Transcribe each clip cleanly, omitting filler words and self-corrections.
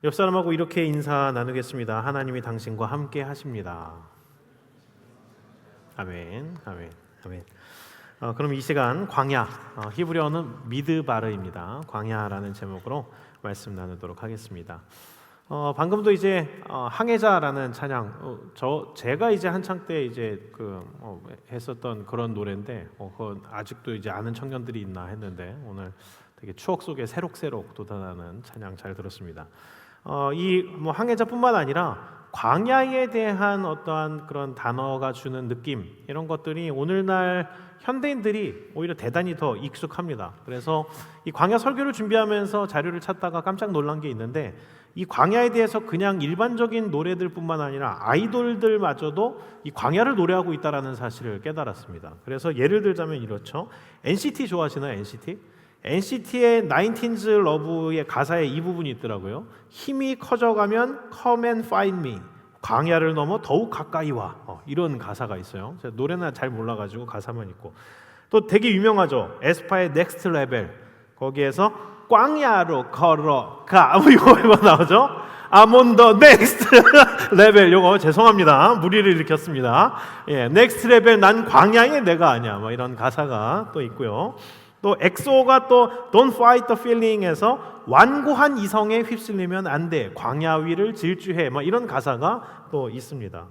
옆 사람하고 이렇게 인사 나누겠습니다. 하나님이 당신과 함께 하십니다. 아멘, 아멘, 아멘. 그럼 이 시간 광야, 히브리어는 미드바르입니다. 광야라는 제목으로 말씀 나누도록 하겠습니다. 방금도 이제 항해자라는 찬양, 제가 이제 한창 때 이제 했었던 그런 노래인데, 그건 아직도 이제 아는 청년들이 있나 했는데 오늘 되게 추억 속에 새록새록 돋아나는 찬양 잘 들었습니다. 이 항해자뿐만 아니라 광야에 대한 어떠한 그런 단어가 주는 느낌, 이런 것들이 오늘날 현대인들이 오히려 대단히 더 익숙합니다. 그래서 이 광야 설교를 준비하면서 자료를 찾다가 깜짝 놀란 게 있는데, 이 광야에 대해서 그냥 일반적인 노래들뿐만 아니라 아이돌들마저도 이 광야를 노래하고 있다는 사실을 깨달았습니다. 그래서 예를 들자면 이렇죠. NCT 좋아하시나요? NCT의 19's Love의 가사에 이 부분이 있더라고요. 힘이 커져가면 Come and find me. 광야를 넘어 더욱 가까이 와. 이런 가사가 있어요. 제가 노래는 잘 몰라가지고 가사만 있고. 또 되게 유명하죠. 에스파의 Next Level. 거기에서 광야로 걸어가. 이거 나오죠. I'm on the next level. 이거 죄송합니다. 무리를 일으켰습니다. 예, Next Level, 난 광야의 내가 아니야. 이런 가사가 또 있고요. 또 엑소가 또 Don't Fight the Feeling에서 완고한 이성에 휩쓸리면 안 돼, 광야 위를 질주해, 이런 가사가 또 있습니다.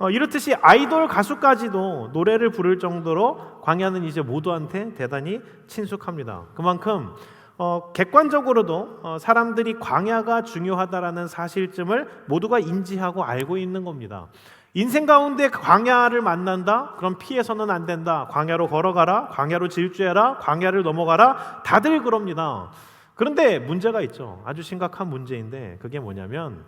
이렇듯이 아이돌 가수까지도 노래를 부를 정도로 광야는 이제 모두한테 대단히 친숙합니다. 그만큼 객관적으로도 사람들이 광야가 중요하다라는 사실쯤을 모두가 인지하고 알고 있는 겁니다. 인생 가운데 광야를 만난다? 그럼 피해서는 안 된다. 광야로 걸어가라, 광야로 질주해라, 광야를 넘어가라. 다들 그럽니다. 그런데 문제가 있죠. 아주 심각한 문제인데, 그게 뭐냐면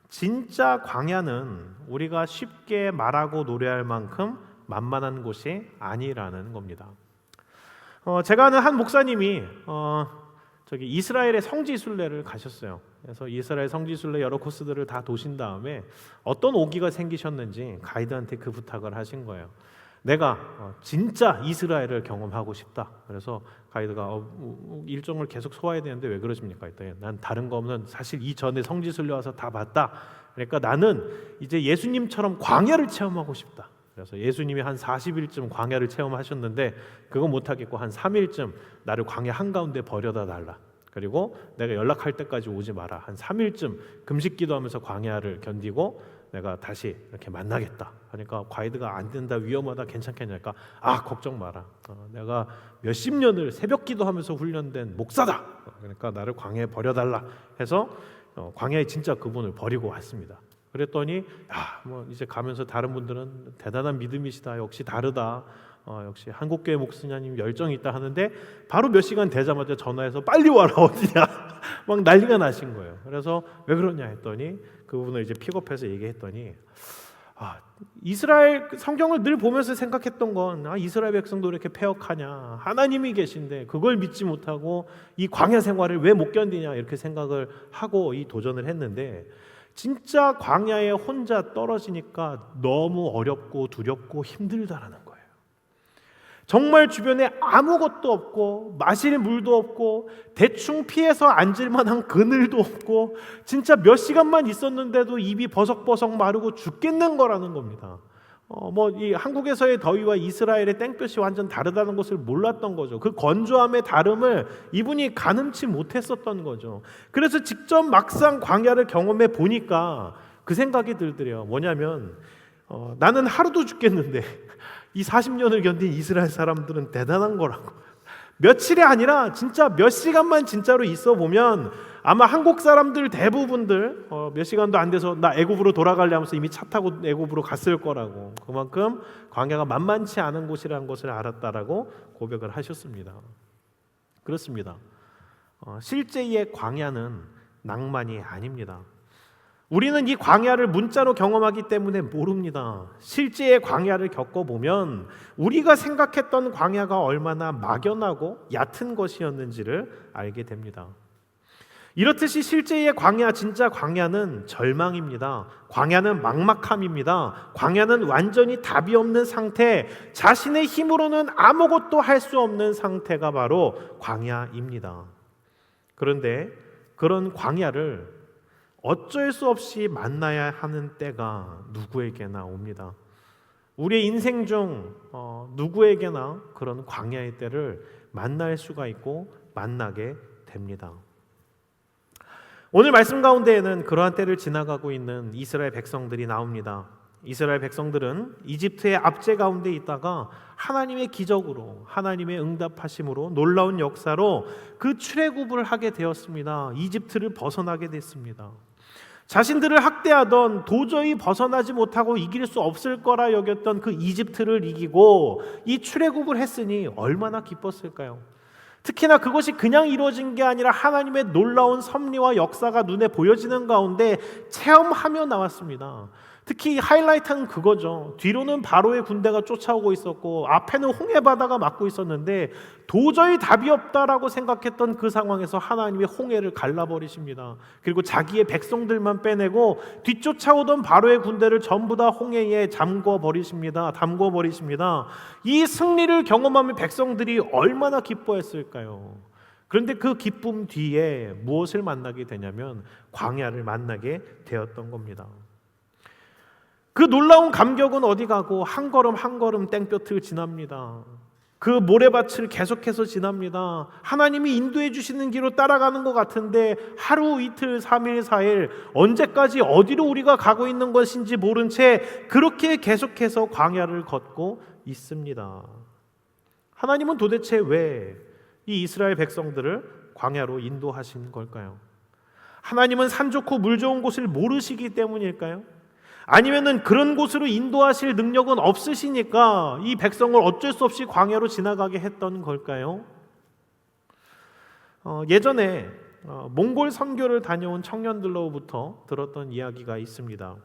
진짜 광야는 우리가 쉽게 말하고 노래할 만큼 만만한 곳이 아니라는 겁니다. 제가 아는 한 목사님이 이스라엘의 성지순례를 가셨어요. 그래서 이스라엘 성지순례 여러 코스들을 다 도신 다음에 어떤 오기가 생기셨는지 가이드한테 그 부탁을 하신 거예요. 내가 진짜 이스라엘을 경험하고 싶다. 그래서 가이드가 일정을 계속 소화해야 되는데 왜 그러십니까? 했더니 난 다른 거 없는, 사실 이전에 성지순례 와서 다 봤다. 그러니까 나는 이제 예수님처럼 광야를 체험하고 싶다. 그래서 예수님이 한 40일쯤 광야를 체험하셨는데 그거 못하겠고 한 3일쯤 나를 광야 한가운데 버려다 달라. 그리고 내가 연락할 때까지 오지 마라. 한 3일쯤 금식 기도하면서 광야를 견디고 내가 다시 이렇게 만나겠다. 그러니까 가이드가 안 된다, 위험하다, 괜찮겠냐니까 걱정 마라. 내가 몇십 년을 새벽 기도하면서 훈련된 목사다. 그러니까 나를 광야에 버려달라 해서 광야에 진짜 그분을 버리고 왔습니다. 그랬더니 이제 가면서 다른 분들은 대단한 믿음이시다, 역시 다르다, 역시 한국교회 목사님 열정이 있다 하는데 바로 몇 시간 되자마자 전화해서 빨리 와라, 어디냐 막 난리가 나신 거예요. 그래서 왜 그러냐 했더니 그분을 이제 픽업해서 얘기했더니 이스라엘 성경을 늘 보면서 생각했던 건 이스라엘 백성도 이렇게 패역하냐, 하나님이 계신데 그걸 믿지 못하고 이 광야 생활을 왜 못 견디냐, 이렇게 생각을 하고 이 도전을 했는데 진짜 광야에 혼자 떨어지니까 너무 어렵고 두렵고 힘들다라는 거예요. 정말 주변에 아무것도 없고 마실 물도 없고 대충 피해서 앉을 만한 그늘도 없고 진짜 몇 시간만 있었는데도 입이 버석버석 마르고 죽겠는 거라는 겁니다. 이 한국에서의 더위와 이스라엘의 땡볕이 완전 다르다는 것을 몰랐던 거죠. 그 건조함의 다름을 이분이 가늠치 못했었던 거죠. 그래서 직접 막상 광야를 경험해 보니까 그 생각이 들더래요. 뭐냐면 나는 하루도 죽겠는데 이 40년을 견딘 이스라엘 사람들은 대단한 거라고. 며칠이 아니라 진짜 몇 시간만 진짜로 있어 보면 아마 한국 사람들 대부분들 몇 시간도 안 돼서 나 애굽으로 돌아가려 하면서 이미 차 타고 애굽으로 갔을 거라고. 그만큼 광야가 만만치 않은 곳이라는 것을 알았다라고 고백을 하셨습니다. 그렇습니다. 실제의 광야는 낭만이 아닙니다. 우리는 이 광야를 문자로 경험하기 때문에 모릅니다. 실제의 광야를 겪어보면 우리가 생각했던 광야가 얼마나 막연하고 얕은 것이었는지를 알게 됩니다. 이렇듯이 실제의 광야, 진짜 광야는 절망입니다. 광야는 막막함입니다. 광야는 완전히 답이 없는 상태, 자신의 힘으로는 아무것도 할 수 없는 상태가 바로 광야입니다. 그런데 그런 광야를 어쩔 수 없이 만나야 하는 때가 누구에게나 옵니다. 우리의 인생 중 누구에게나 그런 광야의 때를 만날 수가 있고 만나게 됩니다. 오늘 말씀 가운데에는 그러한 때를 지나가고 있는 이스라엘 백성들이 나옵니다. 이스라엘 백성들은 이집트의 압제 가운데 있다가 하나님의 기적으로, 하나님의 응답하심으로, 놀라운 역사로 그 출애굽을 하게 되었습니다. 이집트를 벗어나게 됐습니다. 자신들을 학대하던, 도저히 벗어나지 못하고 이길 수 없을 거라 여겼던 그 이집트를 이기고 이 출애굽을 했으니 얼마나 기뻤을까요? 특히나 그것이 그냥 이루어진 게 아니라 하나님의 놀라운 섭리와 역사가 눈에 보여지는 가운데 체험하며 나왔습니다. 특히 하이라이트는 그거죠. 뒤로는 바로의 군대가 쫓아오고 있었고 앞에는 홍해 바다가 막고 있었는데 도저히 답이 없다라고 생각했던 그 상황에서 하나님이 홍해를 갈라버리십니다. 그리고 자기의 백성들만 빼내고 뒤쫓아오던 바로의 군대를 전부 다 홍해에 담궈버리십니다. 이 승리를 경험하면 백성들이 얼마나 기뻐했을까요? 그런데 그 기쁨 뒤에 무엇을 만나게 되냐면 광야를 만나게 되었던 겁니다. 그 놀라운 감격은 어디 가고 한 걸음 한 걸음 땡볕을 지납니다. 그 모래밭을 계속해서 지납니다. 하나님이 인도해 주시는 길로 따라가는 것 같은데 하루 이틀 3일 4일 언제까지 어디로 우리가 가고 있는 것인지 모른 채 그렇게 계속해서 광야를 걷고 있습니다. 하나님은 도대체 왜 이 이스라엘 백성들을 광야로 인도하신 걸까요? 하나님은 산 좋고 물 좋은 곳을 모르시기 때문일까요? 아니면은 그런 곳으로 인도하실 능력은 없으시니까 이 백성을 어쩔 수 없이 광야로 지나가게 했던 걸까요? 예전에 몽골 선교를 다녀온 청년들로부터 들었던 이야기가 있습니다.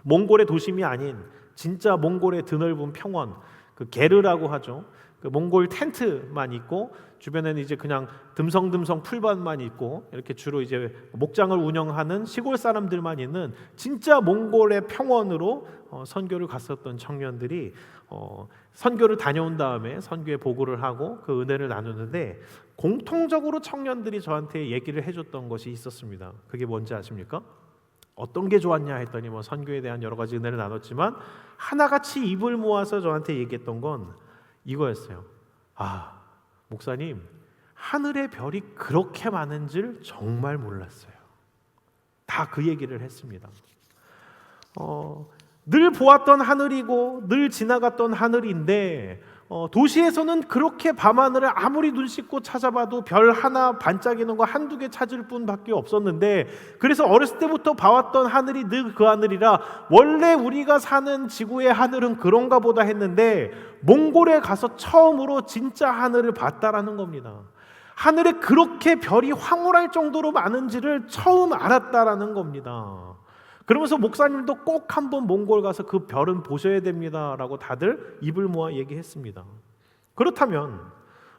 몽골의 도심이 아닌 진짜 몽골의 드넓은 평원, 그 게르라고 하죠. 그 몽골 텐트만 있고 주변에는 이제 그냥 듬성듬성 풀밭만 있고 이렇게 주로 이제 목장을 운영하는 시골 사람들만 있는 진짜 몽골의 평원으로 선교를 갔었던 청년들이 선교를 다녀온 다음에 선교에 보고를 하고 그 은혜를 나누는데 공통적으로 청년들이 저한테 얘기를 해줬던 것이 있었습니다. 그게 뭔지 아십니까? 어떤 게 좋았냐 했더니 뭐 선교에 대한 여러 가지 은혜를 나눴지만 하나같이 입을 모아서 저한테 얘기했던 건 이거였어요. 아, 목사님, 하늘의 별이 그렇게 많은 줄 정말 몰랐어요. 다 그 얘기를 했습니다. 늘 보았던 하늘이고 늘 지나갔던 하늘인데 도시에서는 그렇게 밤하늘을 아무리 눈 씻고 찾아봐도 별 하나 반짝이는 거 한두 개 찾을 뿐밖에 없었는데 그래서 어렸을 때부터 봐왔던 하늘이 늘 그 하늘이라 원래 우리가 사는 지구의 하늘은 그런가 보다 했는데 몽골에 가서 처음으로 진짜 하늘을 봤다라는 겁니다. 하늘에 그렇게 별이 황홀할 정도로 많은지를 처음 알았다라는 겁니다. 그러면서 목사님도 꼭 한번 몽골 가서 그 별은 보셔야 됩니다라고 다들 입을 모아 얘기했습니다. 그렇다면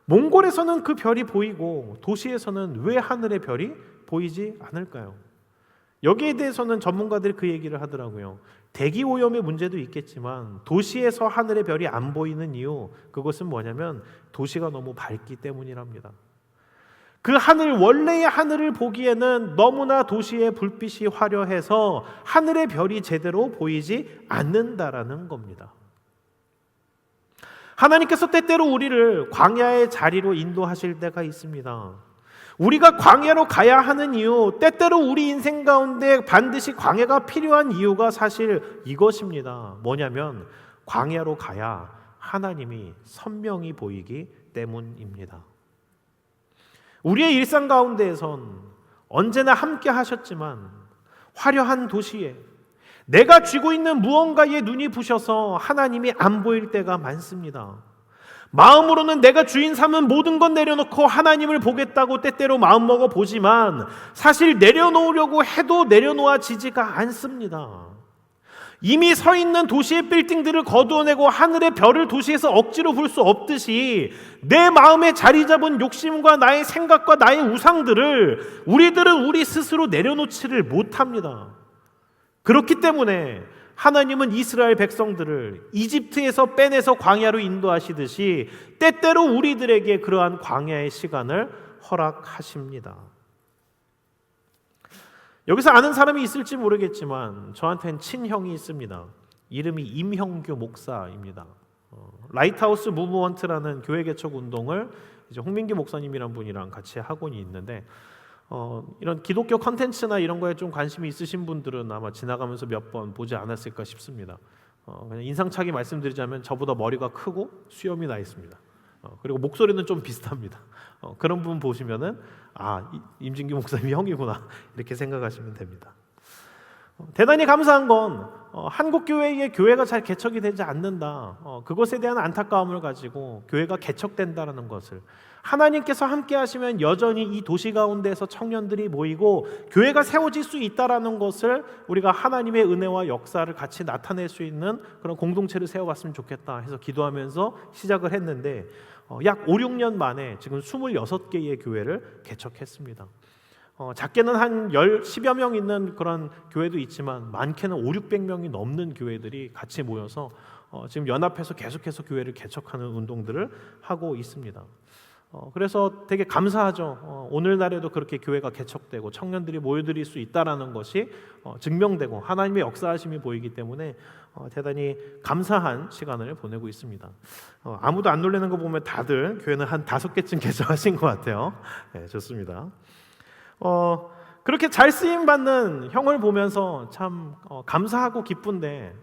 몽골에서는 그 별이 보이고 도시에서는 왜 하늘의 별이 보이지 않을까요? 여기에 대해서는 전문가들이 그 얘기를 하더라고요. 대기 오염의 문제도 있겠지만 도시에서 하늘의 별이 안 보이는 이유, 그것은 뭐냐면 도시가 너무 밝기 때문이랍니다. 그 하늘, 원래의 하늘을 보기에는 너무나 도시의 불빛이 화려해서 하늘의 별이 제대로 보이지 않는다라는 겁니다. 하나님께서 때때로 우리를 광야의 자리로 인도하실 때가 있습니다. 우리가 광야로 가야 하는 이유, 때때로 우리 인생 가운데 반드시 광야가 필요한 이유가 사실 이것입니다. 뭐냐면 광야로 가야 하나님이 선명히 보이기 때문입니다. 우리의 일상 가운데에선 언제나 함께 하셨지만 화려한 도시에 내가 쥐고 있는 무언가에 눈이 부셔서 하나님이 안 보일 때가 많습니다. 마음으로는 내가 주인 삼은 모든 것 내려놓고 하나님을 보겠다고 때때로 마음먹어 보지만 사실 내려놓으려고 해도 내려놓아지지가 않습니다. 이미 서 있는 도시의 빌딩들을 거두어내고 하늘의 별을 도시에서 억지로 볼 수 없듯이 내 마음에 자리 잡은 욕심과 나의 생각과 나의 우상들을 우리들은 우리 스스로 내려놓지를 못합니다. 그렇기 때문에 하나님은 이스라엘 백성들을 이집트에서 빼내서 광야로 인도하시듯이 때때로 우리들에게 그러한 광야의 시간을 허락하십니다. 여기서 아는 사람이 있을지 모르겠지만 저한테는 친형이 있습니다. 이름이 임형규 목사입니다. 라이트하우스 무브먼트라는 교회 개척 운동을 이제 홍민기 목사님이란 분이랑 같이 하고 있는데 이런 기독교 컨텐츠나 이런 거에 좀 관심이 있으신 분들은 아마 지나가면서 몇 번 보지 않았을까 싶습니다. 그냥 인상착의 말씀드리자면 저보다 머리가 크고 수염이 나 있습니다. 그리고 목소리는 좀 비슷합니다. 그런 분 보시면은 임진규 목사님이 형이구나 이렇게 생각하시면 됩니다. 대단히 감사한 건 한국 교회의 교회가 잘 개척이 되지 않는다. 그것에 대한 안타까움을 가지고 교회가 개척된다라는 것을 하나님께서 함께 하시면 여전히 이 도시 가운데서 청년들이 모이고 교회가 세워질 수 있다라는 것을 우리가 하나님의 은혜와 역사를 같이 나타낼 수 있는 그런 공동체를 세워봤으면 좋겠다 해서 기도하면서 시작을 했는데 약 5, 6년 만에 지금 26개의 교회를 개척했습니다. 작게는 한 10여 명 있는 그런 교회도 있지만 많게는 5, 600명이 넘는 교회들이 같이 모여서 지금 연합해서 계속해서 교회를 개척하는 운동들을 하고 있습니다. 그래서 되게 감사하죠. 오늘날에도 그렇게 교회가 개척되고 청년들이 모여들 수 있다라는 것이 증명되고 하나님의 역사하심이 보이기 때문에 대단히 감사한 시간을 보내고 있습니다. 아무도 안 놀라는 거 보면 다들 교회는 한 5개쯤 개척하신 것 같아요. 네, 좋습니다. 그렇게 잘 쓰임 받는 형을 보면서 참 감사하고 기쁜데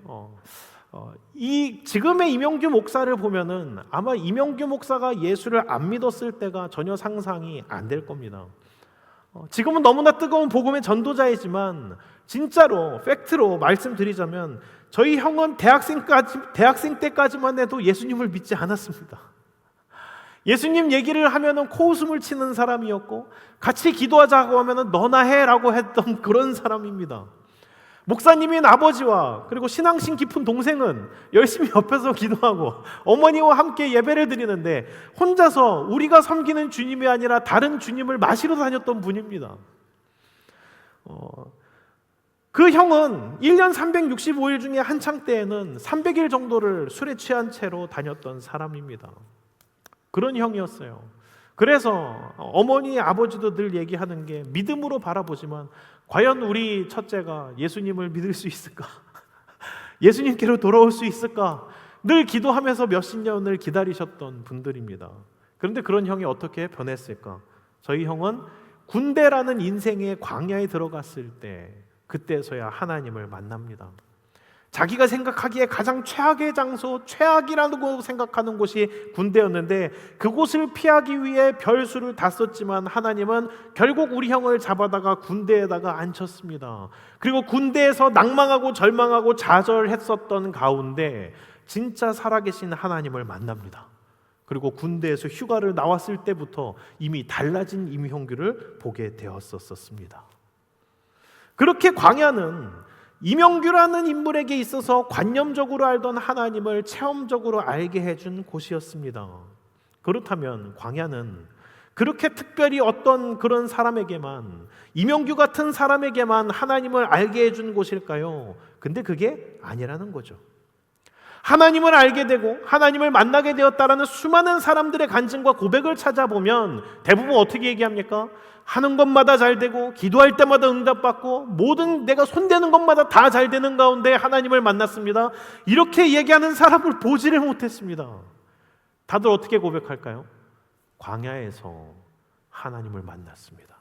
이 지금의 임영규 목사를 보면은 아마 임영규 목사가 예수를 안 믿었을 때가 전혀 상상이 안 될 겁니다. 지금은 너무나 뜨거운 복음의 전도자이지만 진짜로 팩트로 말씀드리자면 저희 형은 대학생 때까지만 해도 예수님을 믿지 않았습니다. 예수님 얘기를 하면은 코웃음을 치는 사람이었고 같이 기도하자고 하면은 너나 해라고 했던 그런 사람입니다. 목사님인 아버지와 그리고 신앙심 깊은 동생은 열심히 옆에서 기도하고 어머니와 함께 예배를 드리는데 혼자서 우리가 섬기는 주님이 아니라 다른 주님을 마시러 다녔던 분입니다. 그 형은 1년 365일 중에 한창 때에는 300일 정도를 술에 취한 채로 다녔던 사람입니다. 그런 형이었어요. 그래서 어머니 아버지도 늘 얘기하는 게 믿음으로 바라보지만 과연 우리 첫째가 예수님을 믿을 수 있을까? 예수님께로 돌아올 수 있을까? 늘 기도하면서 몇십 년을 기다리셨던 분들입니다. 그런데 그런 형이 어떻게 변했을까? 저희 형은 군대라는 인생의 광야에 들어갔을 때 그때서야 하나님을 만납니다. 자기가 생각하기에 가장 최악의 장소, 최악이라고 생각하는 곳이 군대였는데 그곳을 피하기 위해 별수를 다 썼지만 하나님은 결국 우리 형을 잡아다가 군대에다가 앉혔습니다. 그리고 군대에서 낭망하고 절망하고 좌절했었던 가운데 진짜 살아계신 하나님을 만납니다. 그리고 군대에서 휴가를 나왔을 때부터 이미 달라진 임형규를 보게 되었었습니다. 그렇게 광야는 임영규라는 인물에게 있어서 관념적으로 알던 하나님을 체험적으로 알게 해준 곳이었습니다. 그렇다면 광야는 그렇게 특별히 어떤 그런 사람에게만, 임영규 같은 사람에게만 하나님을 알게 해준 곳일까요? 근데 그게 아니라는 거죠. 하나님을 알게 되고 하나님을 만나게 되었다라는 수많은 사람들의 간증과 고백을 찾아보면 대부분 어떻게 얘기합니까? 하는 것마다 잘 되고 기도할 때마다 응답받고 모든 내가 손대는 것마다 다 잘 되는 가운데 하나님을 만났습니다. 이렇게 얘기하는 사람을 보지를 못했습니다. 다들 어떻게 고백할까요? 광야에서 하나님을 만났습니다.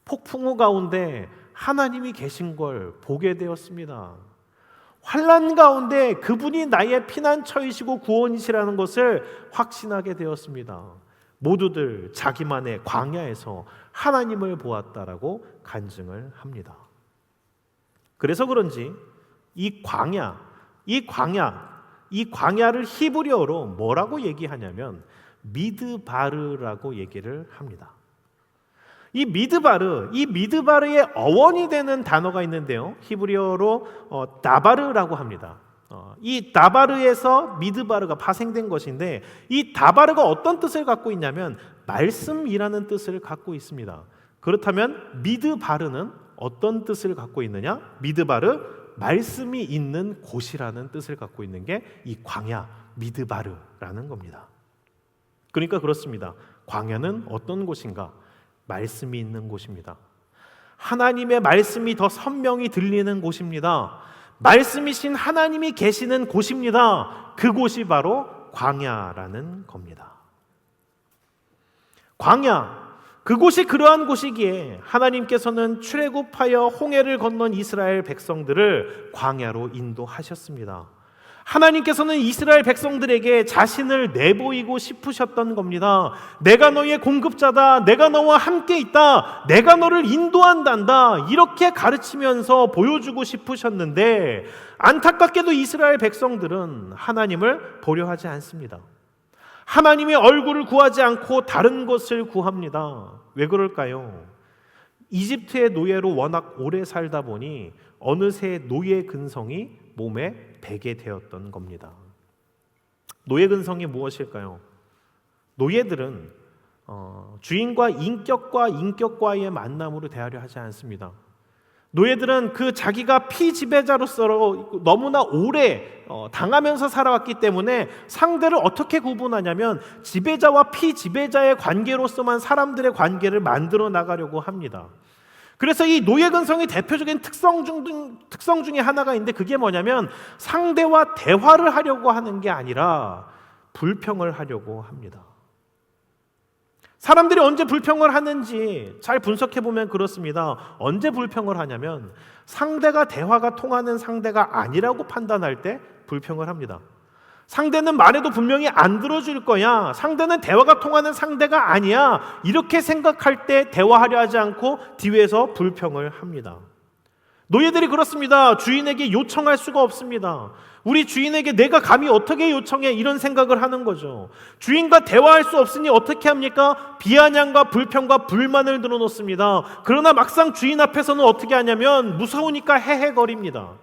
폭풍우 가운데 하나님이 계신 걸 보게 되었습니다. 환난 가운데 그분이 나의 피난처이시고 구원이시라는 것을 확신하게 되었습니다. 모두들 자기만의 광야에서 하나님을 보았다라고 간증을 합니다. 그래서 그런지 이 광야를 히브리어로 뭐라고 얘기하냐면 미드바르라고 얘기를 합니다. 이 미드바르의 어원이 되는 단어가 있는데요. 히브리어로 다바르라고 합니다. 이 다바르에서 미드바르가 파생된 것인데 이 다바르가 어떤 뜻을 갖고 있냐면 말씀이라는 뜻을 갖고 있습니다. 그렇다면 미드바르는 어떤 뜻을 갖고 있느냐? 미드바르, 말씀이 있는 곳이라는 뜻을 갖고 있는 게 이 광야, 미드바르라는 겁니다. 그러니까 그렇습니다. 광야는 어떤 곳인가? 말씀이 있는 곳입니다. 하나님의 말씀이 더 선명히 들리는 곳입니다. 말씀이신 하나님이 계시는 곳입니다. 그곳이 바로 광야라는 겁니다. 광야, 그곳이 그러한 곳이기에 하나님께서는 출애굽하여 홍해를 건넌 이스라엘 백성들을 광야로 인도하셨습니다. 하나님께서는 이스라엘 백성들에게 자신을 내보이고 싶으셨던 겁니다. 내가 너의 공급자다. 내가 너와 함께 있다. 내가 너를 인도한단다. 이렇게 가르치면서 보여주고 싶으셨는데 안타깝게도 이스라엘 백성들은 하나님을 보려 하지 않습니다. 하나님의 얼굴을 구하지 않고 다른 것을 구합니다. 왜 그럴까요? 이집트의 노예로 워낙 오래 살다 보니 어느새 노예 근성이 몸에 배게 되었던 겁니다. 노예 근성이 무엇일까요? 노예들은 주인과 인격과의 만남으로 대하려 하지 않습니다. 노예들은 그 자기가 피지배자로서 너무나 오래 당하면서 살아왔기 때문에 상대를 어떻게 구분하냐면 지배자와 피지배자의 관계로서만 사람들의 관계를 만들어 나가려고 합니다. 그래서 이 노예 근성의 대표적인 특성 중에 하나가 있는데 그게 뭐냐면 상대와 대화를 하려고 하는 게 아니라 불평을 하려고 합니다. 사람들이 언제 불평을 하는지 잘 분석해 보면 그렇습니다. 언제 불평을 하냐면 상대가 대화가 통하는 상대가 아니라고 판단할 때 불평을 합니다. 상대는 말해도 분명히 안 들어줄 거야. 상대는 대화가 통하는 상대가 아니야. 이렇게 생각할 때 대화하려 하지 않고 뒤에서 불평을 합니다. 노예들이 그렇습니다. 주인에게 요청할 수가 없습니다. 우리 주인에게 내가 감히 어떻게 요청해? 이런 생각을 하는 거죠. 주인과 대화할 수 없으니 어떻게 합니까? 비아냥과 불평과 불만을 늘어놓습니다. 그러나 막상 주인 앞에서는 어떻게 하냐면 무서우니까 헤헤거립니다.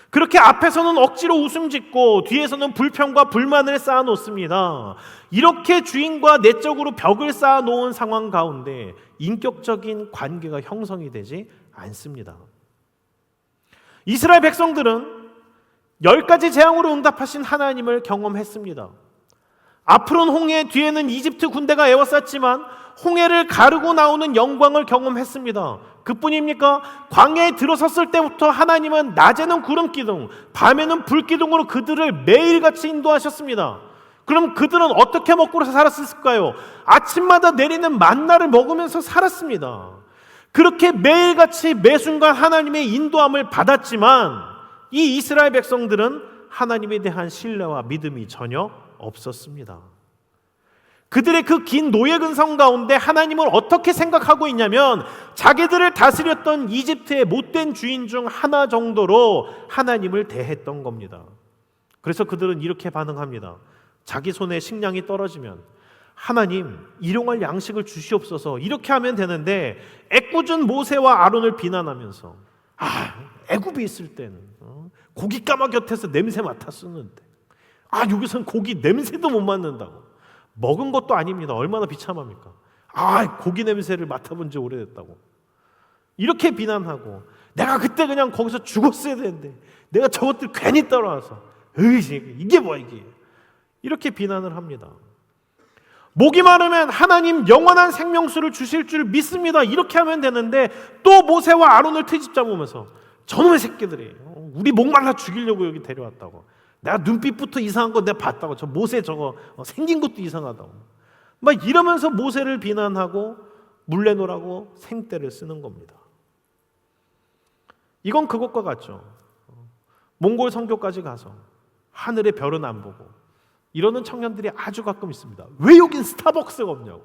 그렇게 앞에서는 억지로 웃음 짓고 뒤에서는 불평과 불만을 쌓아놓습니다. 이렇게 주인과 내적으로 벽을 쌓아놓은 상황 가운데 인격적인 관계가 형성이 되지 않습니다. 이스라엘 백성들은 10가지 재앙으로 응답하신 하나님을 경험했습니다. 앞으로는 홍해, 뒤에는 이집트 군대가 에워쌌지만 홍해를 가르고 나오는 영광을 경험했습니다. 그뿐입니까? 광야에 들어섰을 때부터 하나님은 낮에는 구름 기둥, 밤에는 불 기둥으로 그들을 매일같이 인도하셨습니다. 그럼 그들은 어떻게 먹고 살았을까요? 아침마다 내리는 만나를 먹으면서 살았습니다. 그렇게 매일같이 매 순간 하나님의 인도함을 받았지만 이 이스라엘 백성들은 하나님에 대한 신뢰와 믿음이 전혀 없었습니다. 그들의 그 긴 노예 근성 가운데 하나님을 어떻게 생각하고 있냐면 자기들을 다스렸던 이집트의 못된 주인 중 하나 정도로 하나님을 대했던 겁니다. 그래서 그들은 이렇게 반응합니다. 자기 손에 식량이 떨어지면 하나님 일용할 양식을 주시옵소서 이렇게 하면 되는데 애꿎은 모세와 아론을 비난하면서 애굽에 있을 때는 고기 까마 곁에서 냄새 맡았었는데 여기서는 고기 냄새도 못 맡는다고. 먹은 것도 아닙니다. 얼마나 비참합니까? 고기 냄새를 맡아본 지 오래됐다고. 이렇게 비난하고 내가 그때 그냥 거기서 죽었어야 되는데 내가 저것들 괜히 따라와서 이게 뭐야 이게. 이렇게 비난을 합니다. 목이 마르면 하나님 영원한 생명수를 주실 줄 믿습니다. 이렇게 하면 되는데 또 모세와 아론을 트집 잡으면서 저놈의 새끼들이 우리 목말라 죽이려고 여기 데려왔다고. 내가 눈빛부터 이상한 거 내가 봤다고. 저 모세 저거 생긴 것도 이상하다고. 막 이러면서 모세를 비난하고 물레노라고 생떼를 쓰는 겁니다. 이건 그것과 같죠. 몽골 선교까지 가서 하늘의 별은 안 보고 이러는 청년들이 아주 가끔 있습니다. 왜 여긴 스타벅스가 없냐고.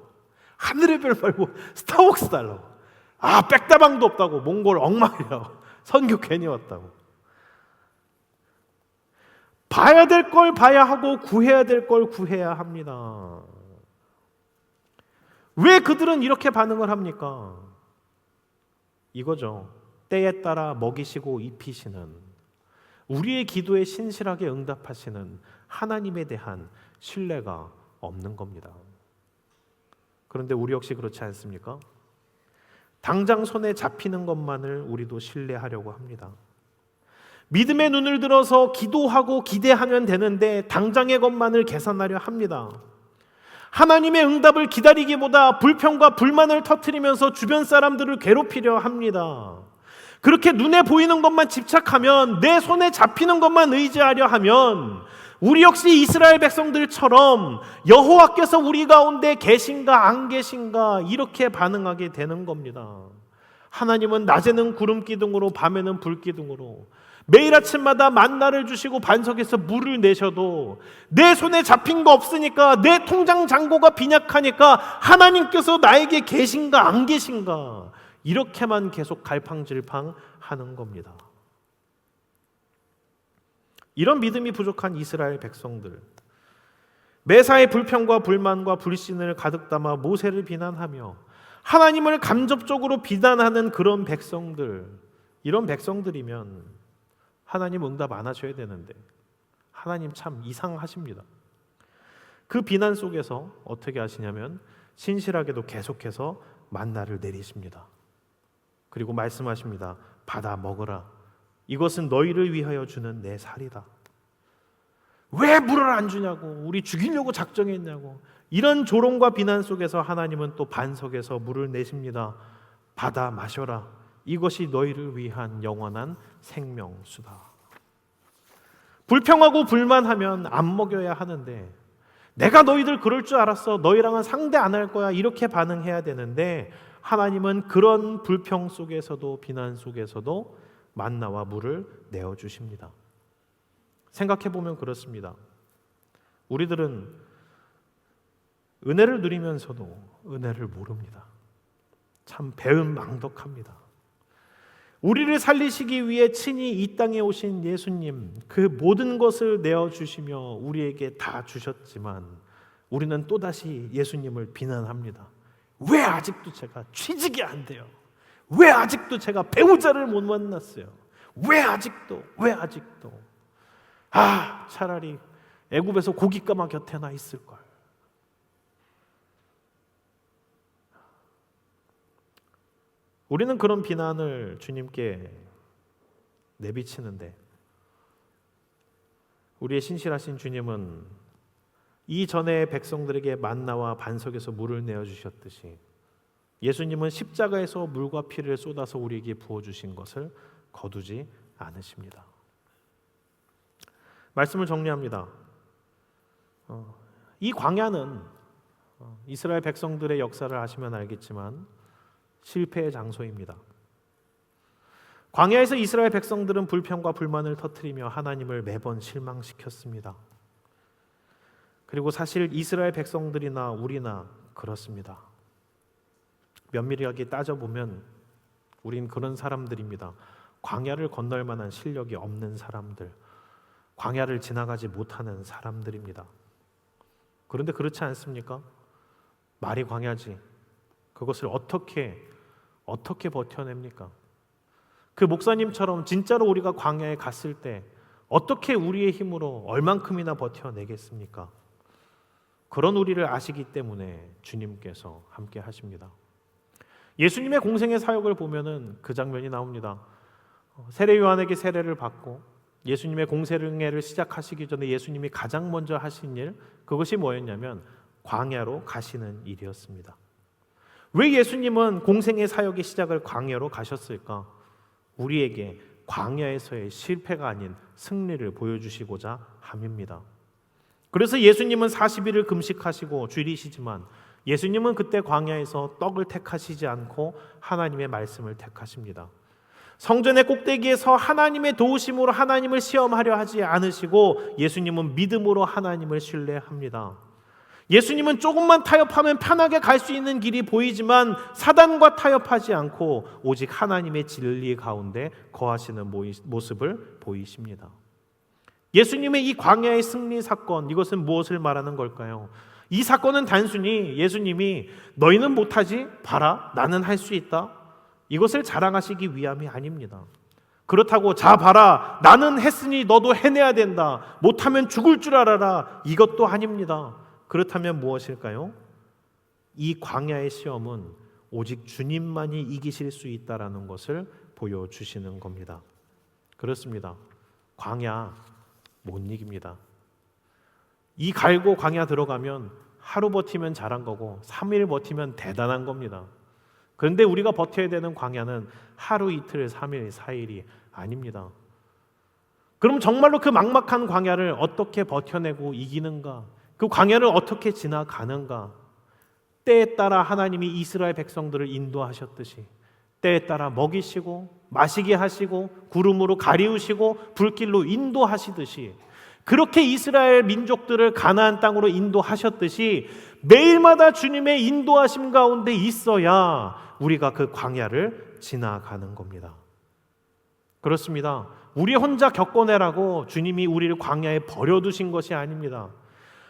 하늘의 별 말고 스타벅스 달라고. 백다방도 없다고. 몽골 엉망이라고. 선교 괜히 왔다고. 봐야 될 걸 봐야 하고 구해야 될 걸 구해야 합니다. 왜 그들은 이렇게 반응을 합니까? 이거죠. 때에 따라 먹이시고 입히시는, 우리의 기도에 신실하게 응답하시는 하나님에 대한 신뢰가 없는 겁니다. 그런데 우리 역시 그렇지 않습니까? 당장 손에 잡히는 것만을 우리도 신뢰하려고 합니다. 믿음의 눈을 들어서 기도하고 기대하면 되는데 당장의 것만을 계산하려 합니다. 하나님의 응답을 기다리기보다 불평과 불만을 터뜨리면서 주변 사람들을 괴롭히려 합니다. 그렇게 눈에 보이는 것만 집착하면, 내 손에 잡히는 것만 의지하려 하면 우리 역시 이스라엘 백성들처럼 여호와께서 우리 가운데 계신가 안 계신가 이렇게 반응하게 되는 겁니다. 하나님은 낮에는 구름 기둥으로 밤에는 불 기둥으로 매일 아침마다 만나를 주시고 반석에서 물을 내셔도 내 손에 잡힌 거 없으니까, 내 통장 잔고가 빈약하니까 하나님께서 나에게 계신가 안 계신가 이렇게만 계속 갈팡질팡 하는 겁니다. 이런 믿음이 부족한 이스라엘 백성들, 매사에 불평과 불만과 불신을 가득 담아 모세를 비난하며 하나님을 간접적으로 비난하는 그런 백성들, 이런 백성들이면 하나님 응답 안 하셔야 되는데 하나님 참 이상하십니다. 그 비난 속에서 어떻게 하시냐면 신실하게도 계속해서 만나를 내리십니다. 그리고 말씀하십니다. 받아 먹으라. 이것은 너희를 위하여 주는 내 살이다. 왜 물을 안 주냐고, 우리 죽이려고 작정했냐고, 이런 조롱과 비난 속에서 하나님은 또 반석에서 물을 내십니다. 받아 마셔라. 이것이 너희를 위한 영원한 생명수다. 불평하고 불만하면 안 먹여야 하는데, 내가 너희들 그럴 줄 알았어, 너희랑은 상대 안 할 거야, 이렇게 반응해야 되는데 하나님은 그런 불평 속에서도 비난 속에서도 만나와 물을 내어주십니다. 생각해보면 그렇습니다. 우리들은 은혜를 누리면서도 은혜를 모릅니다. 참 배은망덕합니다. 우리를 살리시기 위해 친히 이 땅에 오신 예수님, 그 모든 것을 내어주시며 우리에게 다 주셨지만 우리는 또다시 예수님을 비난합니다. 왜 아직도 제가 취직이 안 돼요? 왜 아직도 제가 배우자를 못 만났어요? 왜 아직도? 차라리 애굽에서 고깃가마 곁에나 있을걸. 우리는 그런 비난을 주님께 내비치는데 우리의 신실하신 주님은 이전에 백성들에게 만나와 반석에서 물을 내어주셨듯이 예수님은 십자가에서 물과 피를 쏟아서 우리에게 부어주신 것을 거두지 않으십니다. 말씀을 정리합니다. 이 광야는 이스라엘 백성들의 역사를 아시면 알겠지만 실패의 장소입니다. 광야에서 이스라엘 백성들은 불평과 불만을 터뜨리며 하나님을 매번 실망시켰습니다. 그리고 사실 이스라엘 백성들이나 우리나 그렇습니다. 면밀하게 따져보면 우린 그런 사람들입니다. 광야를 건널 만한 실력이 없는 사람들, 광야를 지나가지 못하는 사람들입니다. 그런데 그렇지 않습니까? 말이 광야지. 그것을 어떻게 버텨냅니까? 그 목사님처럼 진짜로 우리가 광야에 갔을 때 어떻게 우리의 힘으로 얼만큼이나 버텨내겠습니까? 그런 우리를 아시기 때문에 주님께서 함께 하십니다. 예수님의 공생의 사역을 보면은 그 장면이 나옵니다. 세례 요한에게 세례를 받고 예수님의 공생애를 시작하시기 전에 예수님이 가장 먼저 하신 일, 그것이 뭐였냐면 광야로 가시는 일이었습니다. 왜 예수님은 공생의 사역의 시작을 광야로 가셨을까? 우리에게 광야에서의 실패가 아닌 승리를 보여주시고자 함입니다. 그래서 예수님은 40일을 금식하시고 주일이시지만 예수님은 그때 광야에서 떡을 택하시지 않고 하나님의 말씀을 택하십니다. 성전의 꼭대기에서 하나님의 도우심으로 하나님을 시험하려 하지 않으시고 예수님은 믿음으로 하나님을 신뢰합니다. 예수님은 조금만 타협하면 편하게 갈 수 있는 길이 보이지만 사단과 타협하지 않고 오직 하나님의 진리 가운데 거하시는 모습을 보이십니다. 예수님의 이 광야의 승리 사건, 이것은 무엇을 말하는 걸까요? 이 사건은 단순히 예수님이 너희는 못하지? 봐라, 나는 할 수 있다, 이것을 자랑하시기 위함이 아닙니다. 그렇다고 자 봐라, 나는 했으니 너도 해내야 된다, 못하면 죽을 줄 알아라, 이것도 아닙니다. 그렇다면 무엇일까요? 이 광야의 시험은 오직 주님만이 이기실 수 있다라는 것을 보여주시는 겁니다. 그렇습니다. 광야 못 이깁니다. 이 갈고 광야 들어가면 하루 버티면 잘한 거고 3일 버티면 대단한 겁니다. 그런데 우리가 버텨야 되는 광야는 하루, 이틀, 3일, 4일이 아닙니다. 그럼 정말로 그 막막한 광야를 어떻게 버텨내고 이기는가? 그 광야를 어떻게 지나가는가? 때에 따라 하나님이 이스라엘 백성들을 인도하셨듯이 때에 따라 먹이시고 마시게 하시고 구름으로 가리우시고 불길로 인도하시듯이 그렇게 이스라엘 민족들을 가나안 땅으로 인도하셨듯이 매일마다 주님의 인도하심 가운데 있어야 우리가 그 광야를 지나가는 겁니다. 그렇습니다. 우리 혼자 겪어내라고 주님이 우리를 광야에 버려두신 것이 아닙니다.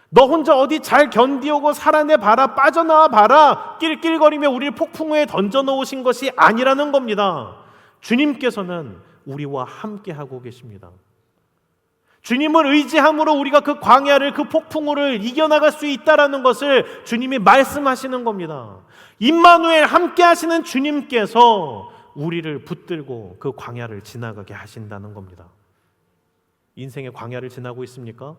너 혼자 어디 잘 견디오고 살아내 봐라, 빠져나와 봐라, 낄낄거리며 우리를 폭풍우에 던져놓으신 것이 아니라는 겁니다. 주님께서는 우리와 함께하고 계십니다. 주님을 의지함으로 우리가 그 광야를, 그 폭풍우를 이겨나갈 수 있다는 것을 주님이 말씀하시는 겁니다. 임마누엘 함께하시는 주님께서 우리를 붙들고 그 광야를 지나가게 하신다는 겁니다. 인생의 광야를 지나고 있습니까?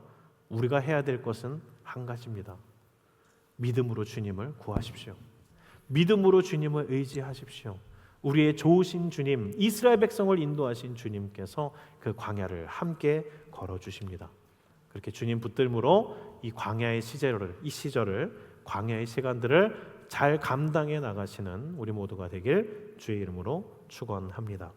우리가 해야 될 것은 한 가지입니다. 믿음으로 주님을 구하십시오. 믿음으로 주님을 의지하십시오. 우리의 좋으신 주님, 이스라엘 백성을 인도하신 주님께서 그 광야를 함께 걸어주십니다. 그렇게 주님 붙들므로 이 광야의 시절을 광야의 시간들을 잘 감당해 나가시는 우리 모두가 되길 주의 이름으로 축원합니다.